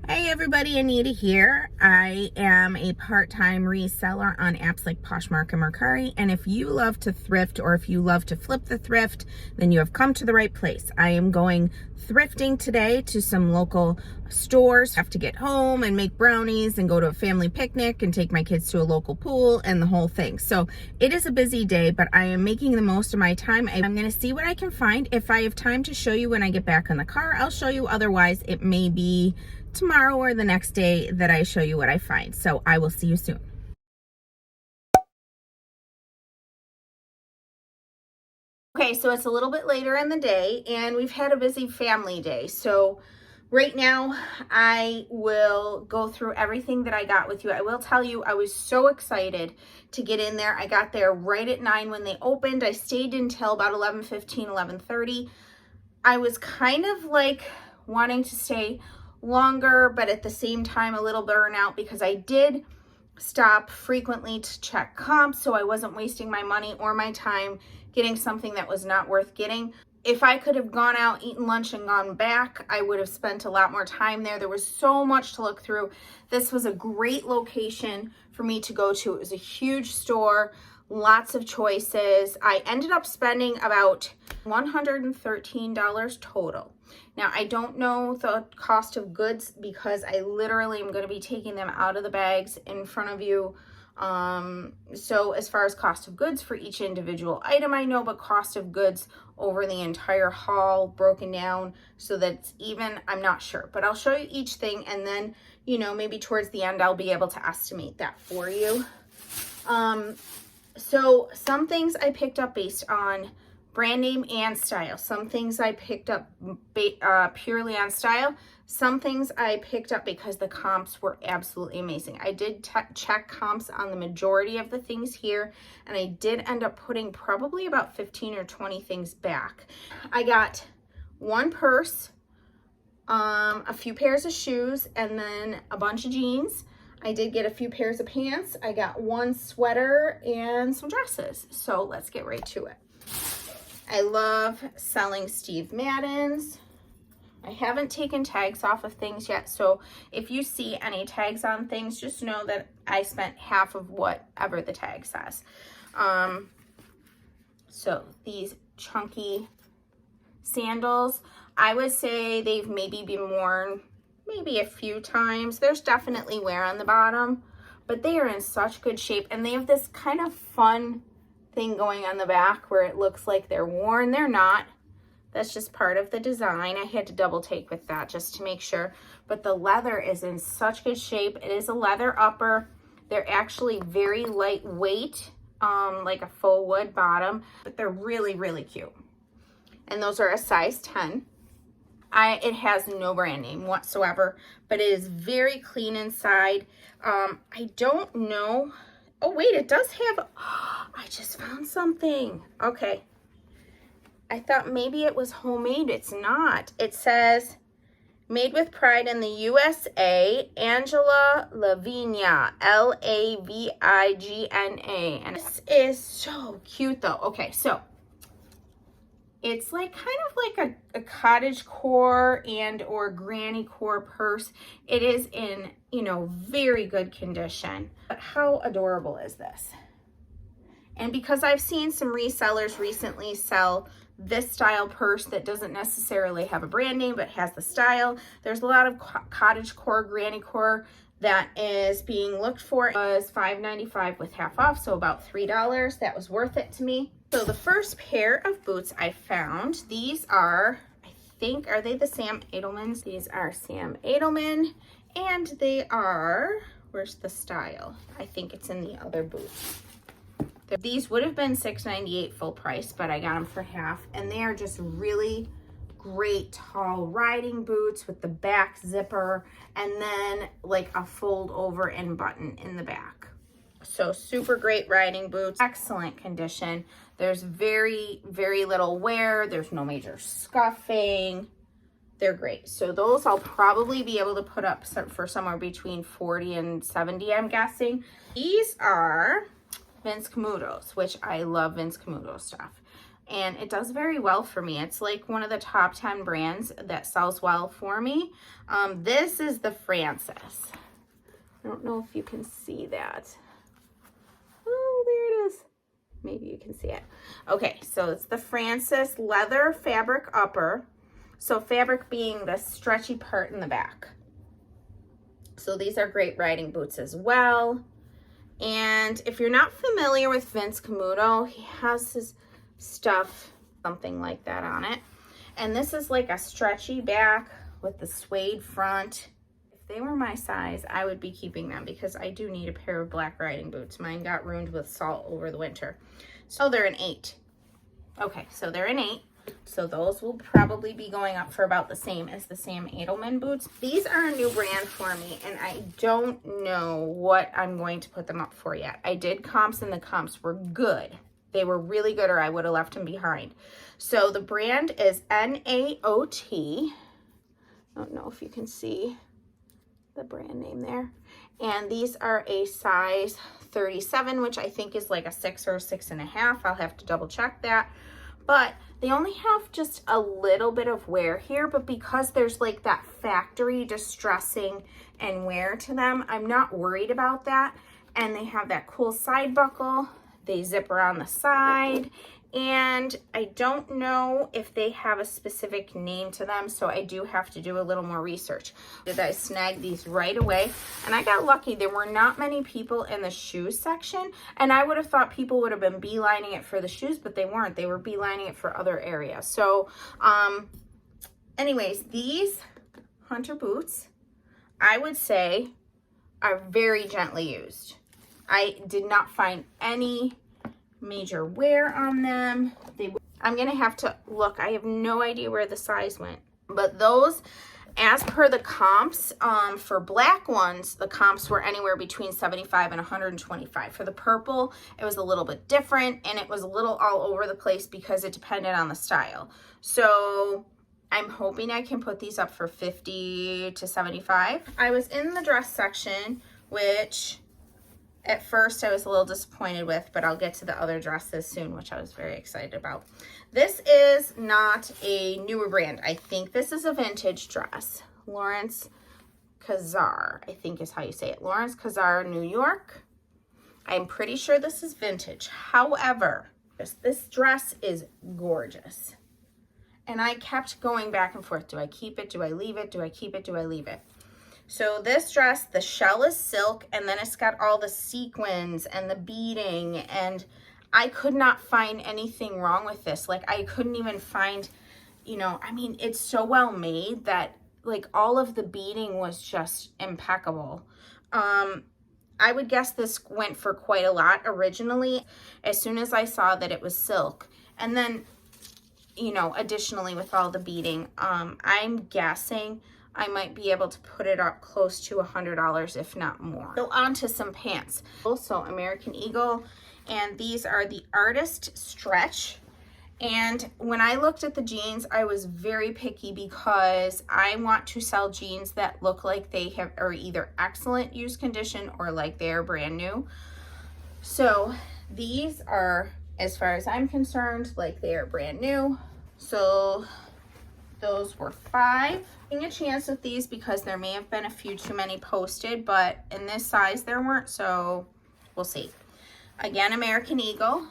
Hey everybody, Anita here. I am a part-time reseller on apps like Poshmark and Mercari, and if you love to thrift or if you love to flip the thrift, then you have come to the right place. I am going thrifting today to some local stores. I have to get home and make brownies and go to a family picnic and take my kids to a local pool and the whole thing. So it is a busy day, but I am making the most of my time. I'm going to see what I can find. If I have time to show you when I get back in the car, I'll show you. Otherwise, it may be tomorrow or the next day that I show you what I find. So I will see you soon. Okay, so it's a little bit later in the day and we've had a busy family day. So right now I will go through everything that I got with you. I will tell you I was so excited to get in there. I got there right at 9 when they opened. I stayed until about 11:15, 11:30. I was kind of like wanting to stay longer, but at the same time a little burnout because I did stop frequently to check comps, so I wasn't wasting my money or my time getting something that was not worth getting. If I could have gone out, eaten lunch, and gone back, I would have spent a lot more time there. There was so much to look through. This was a great location for me to go to. It was a huge store, lots of choices. I ended up spending about $113 total. Now, I don't know the cost of goods because I literally am going to be taking them out of the bags in front of you. So as far as cost of goods for each individual item, I know, but cost of goods over the entire haul broken down so that it's even, I'm not sure. But I'll show you each thing, and then, you know, maybe towards the end, I'll be able to estimate that for you. So some things I picked up based on brand name and style. Some things I picked up purely on style. Some things I picked up because the comps were absolutely amazing. I did check comps on the majority of the things here, and I did end up putting probably about 15 or 20 things back. I got one purse, a few pairs of shoes, and then a bunch of jeans. I did get a few pairs of pants. I got one sweater and some dresses. So let's get right to it. I love selling Steve Madden's. I haven't taken tags off of things yet, so if you see any tags on things, just know that I spent half of whatever the tag says. So these chunky sandals, I would say they've maybe been worn maybe a few times. There's definitely wear on the bottom, but they are in such good shape, and they have this kind of fun thing going on the back where it looks like they're worn. They're not. That's just part of the design. I had to double take with that just to make sure, but the leather is in such good shape. It is a leather upper. They're actually very lightweight, like a faux wood bottom, but they're really, really cute. And those are a size 10. It has no brand name whatsoever, but it is very clean inside. I don't know. Oh, wait, it does have, I just found something. Okay. I thought maybe it was homemade. It's not. It says, made with pride in the USA, Angela Lavigna, Lavigna. And this is so cute though. Okay, so it's like kind of like a cottage core and or granny core purse. It is in, you know, very good condition. But how adorable is this? And because I've seen some resellers recently sell this style purse that doesn't necessarily have a brand name but has the style, there's a lot of cottage core, granny core that is being looked for. It was $5.95 with half off, so about $3. That was worth it to me. So the first pair of boots I found, these are, I think, are they the Sam Edelmans? These are Sam Edelman, and they are, where's the style? I think it's in the other boot. These would have been $6.98 full price, but I got them for half, and they are just really great tall riding boots with the back zipper and then like a fold over and button in the back. So super great riding boots, excellent condition. There's very, very little wear. There's no major scuffing. They're great. So those I'll probably be able to put up for somewhere between 40 and 70, I'm guessing. These are Vince Camutos, which I love Vince Camuto stuff. and it does very well for me. It's like one of the top 10 brands that sells well for me. This is the Francis. I don't know if you can see that. Oh, there it is. Maybe you can see it. Okay, so it's the Francis leather fabric upper. So fabric being the stretchy part in the back. So these are great riding boots as well. And if you're not familiar with Vince Camuto, he has his stuff, something like that on it. And this is like a stretchy back with the suede front. If they were my size, I would be keeping them because I do need a pair of black riding boots. Mine got ruined with salt over the winter. So they're an 8. Okay, so they're an 8. So those will probably be going up for about the same as the Sam Edelman boots. These are a new brand for me, and I don't know what I'm going to put them up for yet. I did comps, and the comps were good. They were really good, or I would have left them behind. So the brand is NAOT. I don't know if you can see the brand name there. And these are a size 37, which I think is like a 6 or a 6.5. I'll have to double check that. But they only have just a little bit of wear here, but because there's like that factory distressing and wear to them, I'm not worried about that. And they have that cool side buckle. They zip around the side. And I don't know if they have a specific name to them, so I do have to do a little more research. Did I snag these right away? And I got lucky. There were not many people in the shoes section, and I would have thought people would have been beelining it for the shoes, but they weren't. They were beelining it for other areas. So, anyways, these Hunter boots, I would say, are very gently used. I did not find any major wear on them. I'm gonna have to look. I have no idea where the size went, but those, as per the comps, for black ones, the comps were anywhere between 75 and 125. For the purple, it was a little bit different, and it was a little all over the place because it depended on the style. So I'm hoping I can put these up for 50 to 75. I was in the dress section, which at first I was a little disappointed with, but I'll get to the other dresses soon, which I was very excited about. This is not a newer brand. I think this is a vintage dress. Lawrence Kazar, I think is how you say it. Lawrence Kazar, New York. I'm pretty sure this is vintage. However, this dress is gorgeous. And I kept going back and forth. Do I keep it? Do I leave it? Do I keep it? Do I leave it? So this dress, the shell is silk, and then it's got all the sequins and the beading, and I could not find anything wrong with this. Like, I couldn't even find, you know, I mean, it's so well made that, like, all of the beading was just impeccable. I would guess this went for quite a lot originally, as soon as I saw that it was silk. And then, you know, additionally with all the beading, I'm guessing I might be able to put it up close to $100, if not more. So on to some pants. Also American Eagle, and these are the Artist Stretch. And when I looked at the jeans, I was very picky because I want to sell jeans that look like they are either excellent used condition or like they're brand new. So these are, as far as I'm concerned, like they are brand new. So those were $5. Taking a chance with these because there may have been a few too many posted, but in this size there weren't, so we'll see. Again, American Eagle,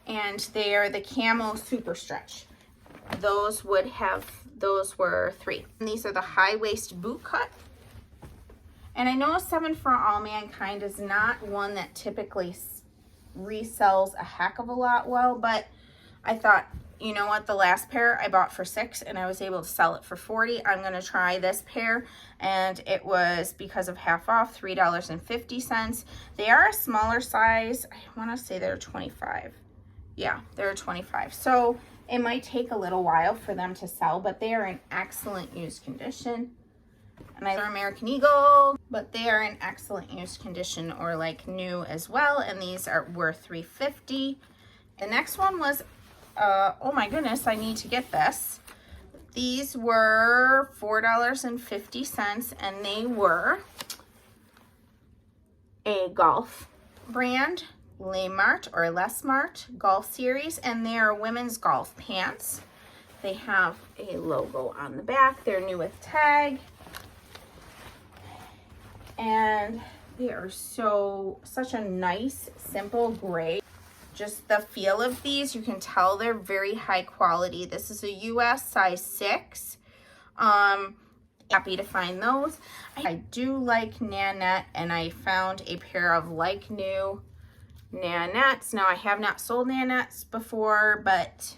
and they are the camo super stretch. Those were $3. And these are the high waist boot cut. And I know a 7 for All Mankind is not one that typically resells a heck of a lot well, but I thought, you know what, the last pair I bought for $6 and I was able to sell it for $40. I'm gonna try this pair, and it was, because of half off, $3.50. They are a smaller size. I wanna say they're 25. Yeah, they're 25. So it might take a little while for them to sell, but they are in excellent used condition. And they're American Eagle, but they are in excellent used condition or like new as well. And these were $3.50. The next one was, oh my goodness, I need to get this. These were $4.50, and they were a golf brand. Les Mart or Les Mart golf series, and they are women's golf pants. They have a logo on the back. They're new with tag. And they are such a nice, simple gray. Just the feel of these, you can tell they're very high quality. This is a US size 6. Happy to find those. I do like Nanette, and I found a pair of like new Nanettes. Now, I have not sold Nanettes before, but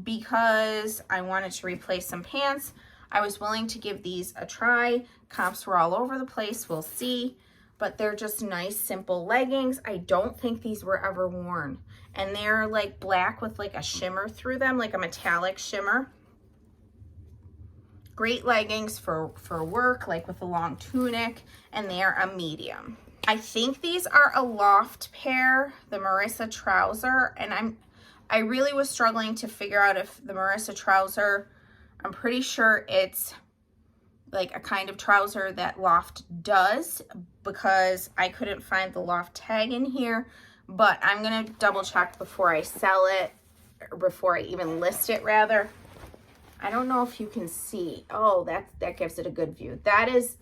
because I wanted to replace some pants, I was willing to give these a try. Comps were all over the place, we'll see. But they're just nice, simple leggings. I don't think these were ever worn. And they're like black with like a shimmer through them, like a metallic shimmer. Great leggings for work, like with a long tunic, and they are a medium. I think these are a loft pair, the Marissa Trouser, and I really was struggling to figure out if the Marissa Trouser, I'm pretty sure it's like a kind of trouser that Loft does, because I couldn't find the Loft tag in here, but I'm gonna double check before I sell it, or before I even list it rather. I don't know if you can see. Oh, that gives it a good view. That is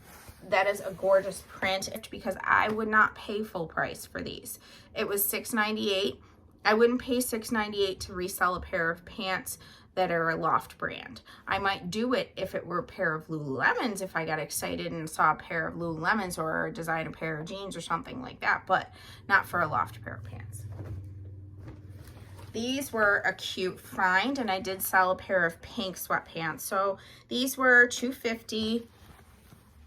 a gorgeous print, because I would not pay full price for these. It was $6.98. I wouldn't pay $6.98 to resell a pair of pants that are a Loft brand. I might do it if it were a pair of Lululemons, if I got excited and saw a pair of Lululemons or design a pair of jeans or something like that, but not for a Loft pair of pants. These were a cute find, and I did sell a pair of pink sweatpants. So these were $2.50.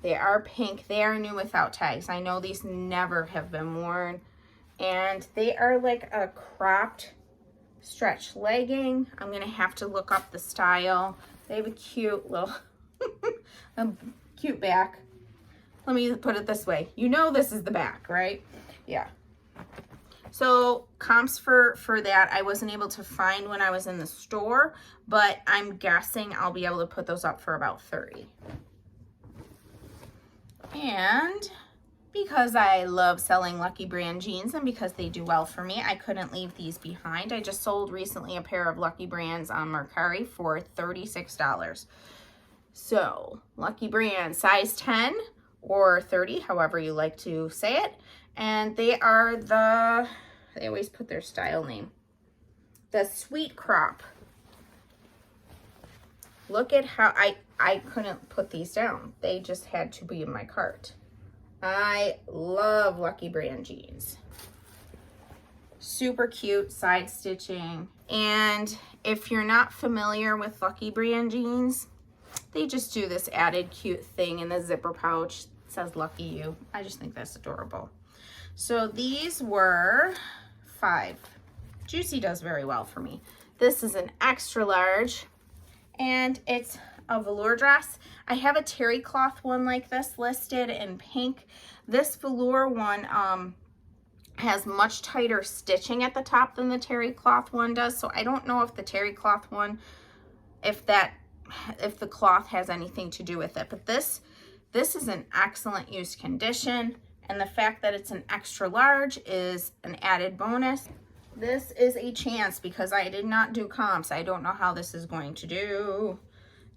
They are pink. They are new without tags. I know these never have been worn. And they are like a cropped stretch legging. I'm going to have to look up the style. They have a cute little cute back. Let me put it this way. You know this is the back, right? Yeah. So comps for that I wasn't able to find when I was in the store, but I'm guessing I'll be able to put those up for about $30. And because I love selling Lucky Brand jeans and because they do well for me, I couldn't leave these behind. I just sold recently a pair of Lucky Brands on Mercari for $36. So Lucky Brand size 10 or 30, however you like to say it. And they are they always put their style name, the Sweet Crop. Look at how I couldn't put these down. They just had to be in my cart. I love Lucky Brand jeans. Super cute side stitching. And if you're not familiar with Lucky Brand jeans, they just do this added cute thing in the zipper pouch. It says Lucky You. I just think that's adorable. So these were $5. Juicy does very well for me. This is an extra large, and it's a velour dress. I have a terry cloth one like this listed in pink. This velour one has much tighter stitching at the top than the terry cloth one does. So I don't know if the terry cloth one, if the cloth has anything to do with it. But this is in excellent use condition. And the fact that it's an extra large is an added bonus. This is a chance because I did not do comps. I don't know how this is going to do.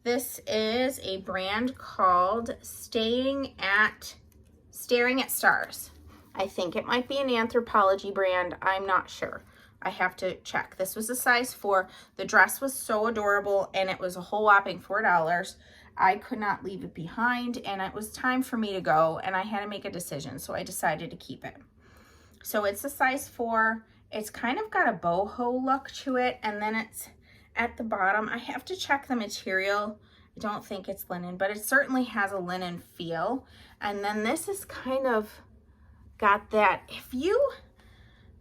This is a brand called Staring at Stars. I think it might be an Anthropologie brand. I'm not sure. I have to check. This was a size 4. The dress was so adorable, and it was a whole whopping $4. I could not leave it behind, and it was time for me to go, and I had to make a decision, so I decided to keep it. So it's a size 4. It's kind of got a boho look to it, and then it's at the bottom. I have to check the material. I don't think it's linen, but it certainly has a linen feel. And then this is kind of got that, if you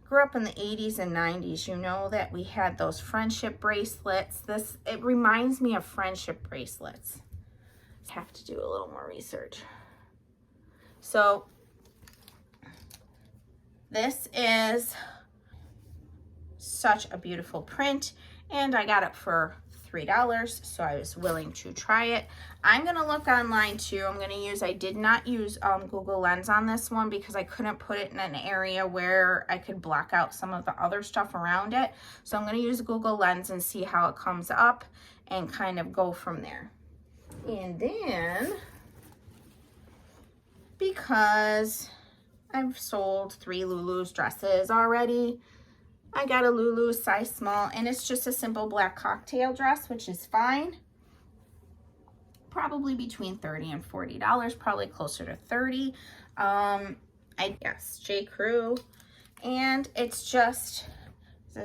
grew up in the 80s and 90s, you know that we had those friendship bracelets. It reminds me of friendship bracelets. Have to do a little more research. So this is such a beautiful print, and I got it for $3, so I was willing to try it. I'm gonna look online too. I did not use Google Lens on this one because I couldn't put it in an area where I could block out some of the other stuff around it. So I'm gonna use Google Lens and see how it comes up and kind of go from there. And then, because I've sold 3 Lulu's dresses already, I got a Lulu size small, and it's just a simple black cocktail dress, which is fine. Probably between $30 and $40, probably closer to 30. I guess J. Crew, and it's a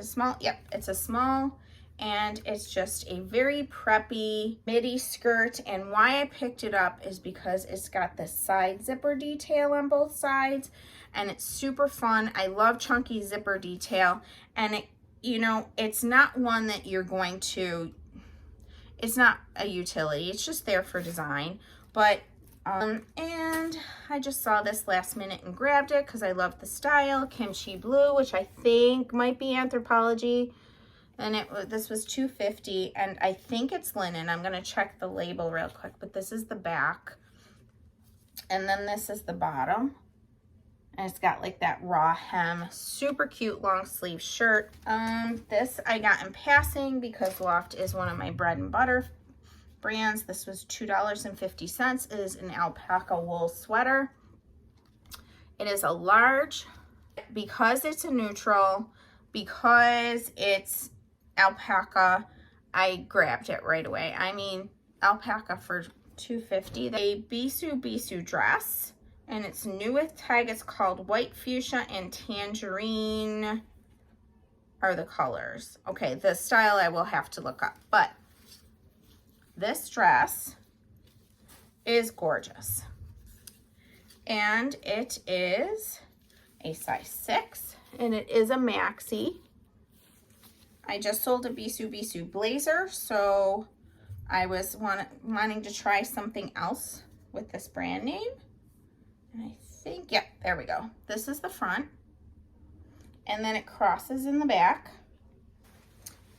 small, yep, it's a small, and it's just a very preppy midi skirt. And why I picked it up is because it's got this side zipper detail on both sides, and it's super fun. I love chunky zipper detail, and it, you know, it's not one that you're going to, it's not a utility, it's just there for design. But and I just saw this last minute and grabbed it because I love the style. Kimchi blue, which I think might be Anthropologie, and this was $2.50, and I think it's linen. I'm gonna check the label real quick, but this is the back, and then this is the bottom, and it's got like that raw hem. Super cute long sleeve shirt. This I got in passing because Loft is one of my bread and butter brands. This was $2.50. It is an alpaca wool sweater. It is a large. Because it's a neutral, because it's alpaca, I grabbed it right away. I mean, alpaca for $2.50. A Bisou dress, and it's new with tag. It's called white fuchsia and tangerine are the colors. Okay, the style I will have to look up, but this dress is gorgeous, and it is a size 6, and it is a maxi. I just sold a Bisou blazer, so I was wanting to try something else with this brand name. And I think, yeah, there we go. This is the front, and then it crosses in the back.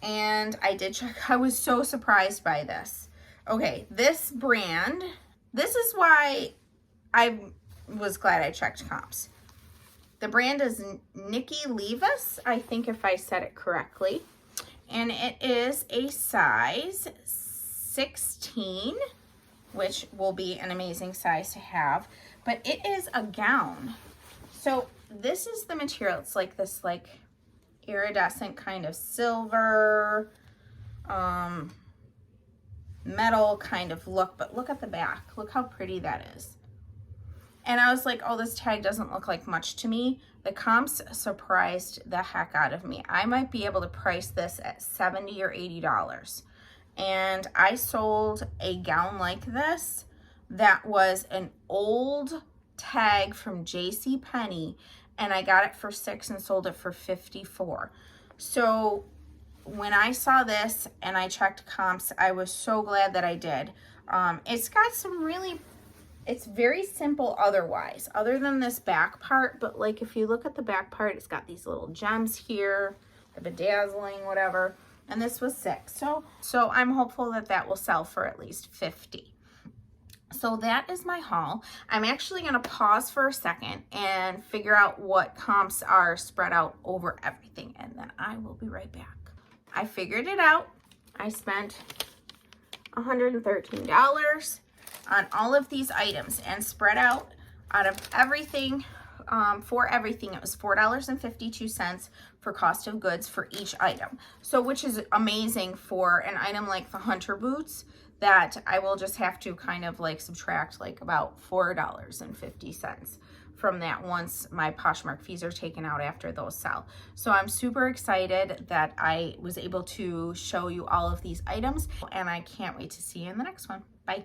And I did check. I was so surprised by this. Okay, this brand, this is why I was glad I checked comps. The brand is Nikki Levis, I think, if I said it correctly. And it is a size 16, which will be an amazing size to have. But it is a gown. So this is the material. It's like this like iridescent kind of silver, metal kind of look, but look at the back. Look how pretty that is. And I was like, oh, this tag doesn't look like much to me. The comps surprised the heck out of me. I might be able to price this at $70 or $80. And I sold a gown like this that was an old tag from JCPenney, and I got it for $6 and sold it for $54. So when I saw this and I checked comps, I was so glad that I did. It's got some really, it's very simple otherwise, other than this back part. But like if you look at the back part, it's got these little gems here, the bedazzling, whatever. And this was $6. So I'm hopeful that that will sell for at least $50. So that is my haul. I'm actually going to pause for a second and figure out what comps are spread out over everything, and then I will be right back. I figured it out. I spent $113 on all of these items, and spread out of everything, for everything, it was $4.52 for cost of goods for each item. So, which is amazing for an item like the Hunter boots, that I will just have to kind of like subtract like about $4.50 from that once my Poshmark fees are taken out after those sell. So I'm super excited that I was able to show you all of these items, and I can't wait to see you in the next one. Bye.